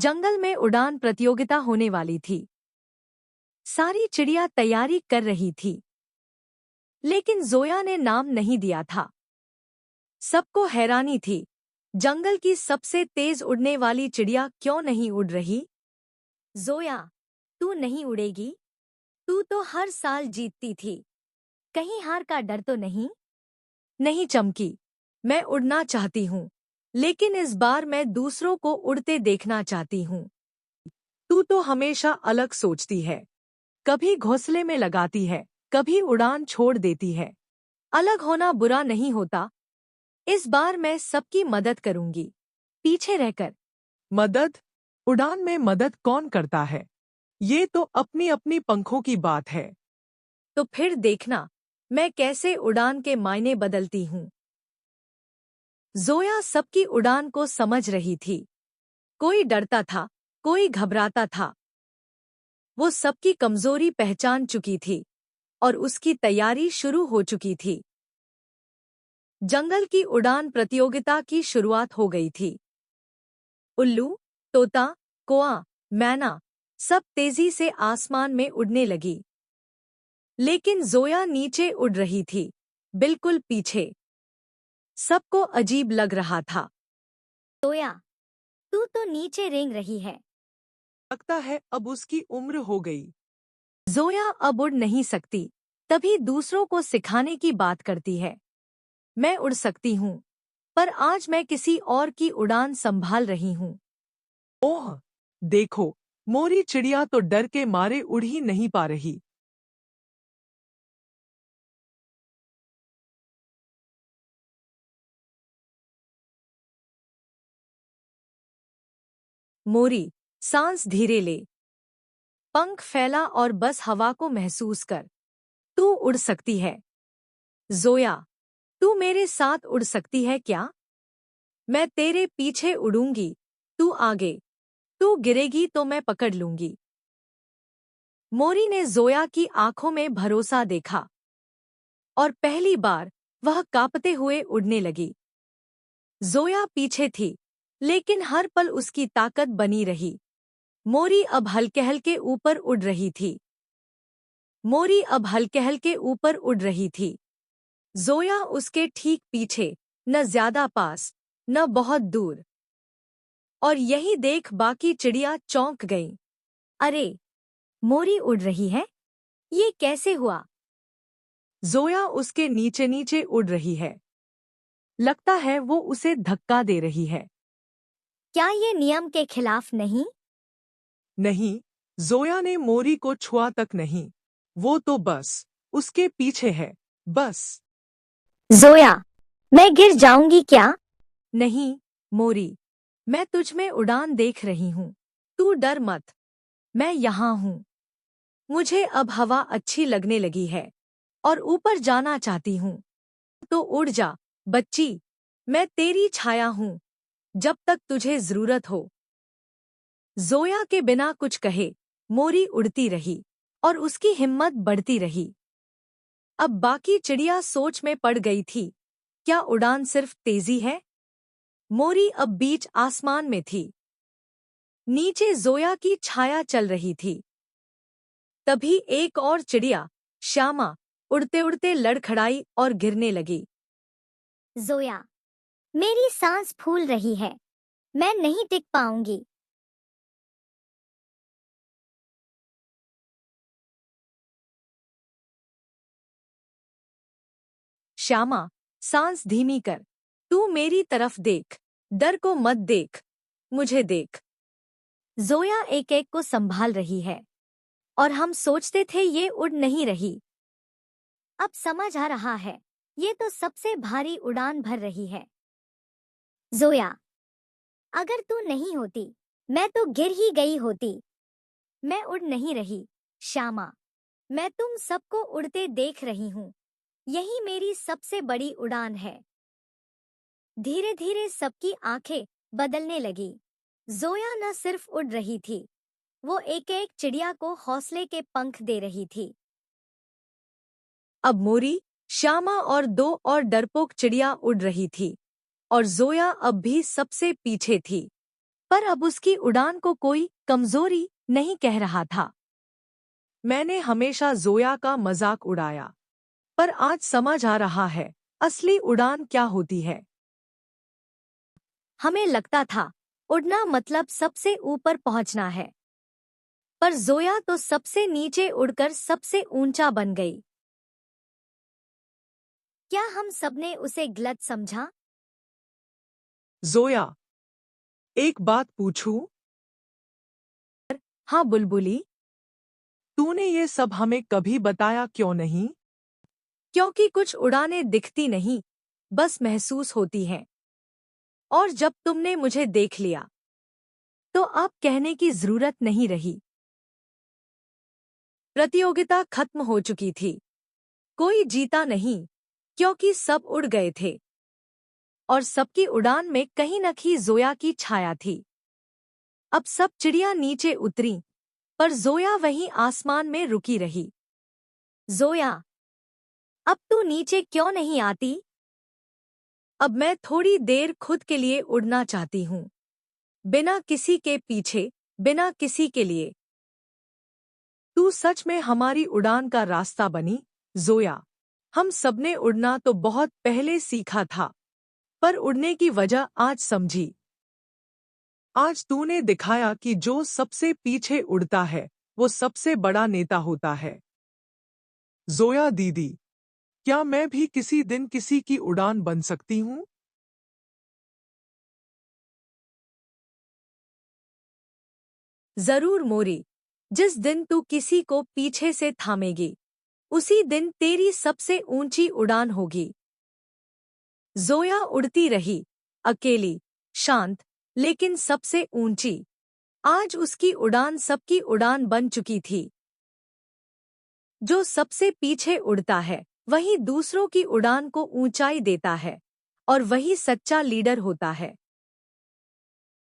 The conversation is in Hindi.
जंगल में उड़ान प्रतियोगिता होने वाली थी। सारी चिड़िया तैयारी कर रही थी, लेकिन जोया ने नाम नहीं दिया था। सबको हैरानी थी, जंगल की सबसे तेज उड़ने वाली चिड़िया क्यों नहीं उड़ रही? जोया, तू नहीं उड़ेगी? तू तो हर साल जीतती थी। कहीं हार का डर तो नहीं? नहीं चमकी, मैं उड़ना चाहती हूँ, लेकिन इस बार मैं दूसरों को उड़ते देखना चाहती हूँ। तू तो हमेशा अलग सोचती है, कभी घोंसले में लगाती है, कभी उड़ान छोड़ देती है। अलग होना बुरा नहीं होता। इस बार मैं सबकी मदद करूंगी, पीछे रहकर। मदद? उड़ान में मदद कौन करता है? ये तो अपनी अपनी पंखों की बात है। तो फिर देखना, मैं कैसे उड़ान के मायने बदलती हूँ। जोया सबकी उड़ान को समझ रही थी। कोई डरता था, कोई घबराता था। वो सबकी कमजोरी पहचान चुकी थी और उसकी तैयारी शुरू हो चुकी थी। जंगल की उड़ान प्रतियोगिता की शुरुआत हो गई थी। उल्लू, तोता, कौआ, मैना सब तेजी से आसमान में उड़ने लगी। लेकिन जोया नीचे उड़ रही थी, बिल्कुल पीछे। सबको अजीब लग रहा था। जोया, तू तो नीचे रेंग रही है। लगता है अब उसकी उम्र हो गई। जोया अब उड़ नहीं सकती, तभी दूसरों को सिखाने की बात करती है। मैं उड़ सकती हूँ, पर आज मैं किसी और की उड़ान संभाल रही हूँ। ओह! देखो, मोरी चिड़िया तो डर के मारे उड़ ही नहीं पा रही। मोरी, सांस धीरे ले। पंख फैला और बस हवा को महसूस कर। तू उड़ सकती है। जोया, तू मेरे साथ उड़ सकती है क्या? मैं तेरे पीछे उड़ूंगी, तू आगे। तू गिरेगी तो मैं पकड़ लूंगी। मोरी ने जोया की आंखों में भरोसा देखा और पहली बार वह कांपते हुए उड़ने लगी। जोया पीछे थी, लेकिन हर पल उसकी ताकत बनी रही। मोरी अब हल्के हल्के ऊपर उड़ रही थी। मोरी अब हल्के हल्के ऊपर उड़ रही थी। जोया उसके ठीक पीछे, न ज्यादा पास, न बहुत दूर। और यही देख बाकी चिड़िया चौंक गईं। अरे, मोरी उड़ रही है? ये कैसे हुआ? जोया उसके नीचे नीचे उड़ रही है। लगता है वो उसे धक्का दे रही है। क्या ये नियम के खिलाफ नहीं? नहीं, जोया ने मोरी को छुआ तक नहीं। वो तो बस उसके पीछे है, बस। जोया, मैं गिर जाऊंगी क्या? नहीं, मोरी, मैं तुझ में उड़ान देख रही हूँ। तू डर मत, मैं यहाँ हूँ। मुझे अब हवा अच्छी लगने लगी है और ऊपर जाना चाहती हूँ। तो उड़ जा, बच्ची। मैं तेरी छाया हूँ, जब तक तुझे जरूरत हो। जोया के बिना कुछ कहे मोरी उड़ती रही और उसकी हिम्मत बढ़ती रही। अब बाकी चिड़िया सोच में पड़ गई थी, क्या उड़ान सिर्फ तेजी है? मोरी अब बीच आसमान में थी। नीचे जोया की छाया चल रही थी। तभी एक और चिड़िया, श्यामा, उड़ते उड़ते लड़खड़ाई और गिरने लगी। जोया, मेरी सांस फूल रही है, मैं नहीं टिक पाऊंगी। श्यामा, सांस धीमी कर। तू मेरी तरफ देख, डर को मत देख, मुझे देख। जोया एक एक को संभाल रही है और हम सोचते थे ये उड़ नहीं रही। अब समझ आ रहा है, ये तो सबसे भारी उड़ान भर रही है। जोया, अगर तू नहीं होती, मैं तो गिर ही गई होती। मैं उड़ नहीं रही, श्यामा। मैं तुम सबको उड़ते देख रही हूँ। यही मेरी सबसे बड़ी उड़ान है। धीरे धीरे सबकी आंखें बदलने लगी। जोया न सिर्फ उड़ रही थी, वो एक एक चिड़िया को हौसले के पंख दे रही थी। अब मोरी, श्यामा और दो और डरपोक चिड़िया उड़ रही थी और जोया अब भी सबसे पीछे थी। पर अब उसकी उड़ान को कोई कमजोरी नहीं कह रहा था। मैंने हमेशा जोया का मजाक उड़ाया, पर आज समझ आ रहा है असली उड़ान क्या होती है। हमें लगता था उड़ना मतलब सबसे ऊपर पहुंचना है, पर जोया तो सबसे नीचे उड़कर सबसे ऊंचा बन गई। क्या हम सबने उसे गलत समझा? जोया, एक बात पूछूं? हाँ बुलबुली। तूने ये सब हमें कभी बताया क्यों नहीं? क्योंकि कुछ उड़ानें दिखती नहीं, बस महसूस होती हैं। और जब तुमने मुझे देख लिया, तो अब कहने की जरूरत नहीं रही। प्रतियोगिता खत्म हो चुकी थी। कोई जीता नहीं, क्योंकि सब उड़ गए थे। और सबकी उड़ान में कहीं न कहीं जोया की छाया थी। अब सब चिड़िया नीचे उतरी, पर जोया वहीं आसमान में रुकी रही। जोया, अब तू नीचे क्यों नहीं आती? अब मैं थोड़ी देर खुद के लिए उड़ना चाहती हूँ, बिना किसी के पीछे, बिना किसी के लिए। तू सच में हमारी उड़ान का रास्ता बनी, जोया। हम सबने उड़ना तो बहुत पहले सीखा था, पर उड़ने की वजह आज समझी। आज तूने दिखाया कि जो सबसे पीछे उड़ता है, वो सबसे बड़ा नेता होता है। जोया दीदी, क्या मैं भी किसी दिन किसी की उड़ान बन सकती हूँ? जरूर मोरी। जिस दिन तू किसी को पीछे से थामेगी, उसी दिन तेरी सबसे ऊंची उड़ान होगी। जोया उड़ती रही, अकेली, शांत, लेकिन सबसे ऊंची। आज उसकी उड़ान सबकी उड़ान बन चुकी थी। जो सबसे पीछे उड़ता है, वही दूसरों की उड़ान को ऊंचाई देता है, और वही सच्चा लीडर होता है।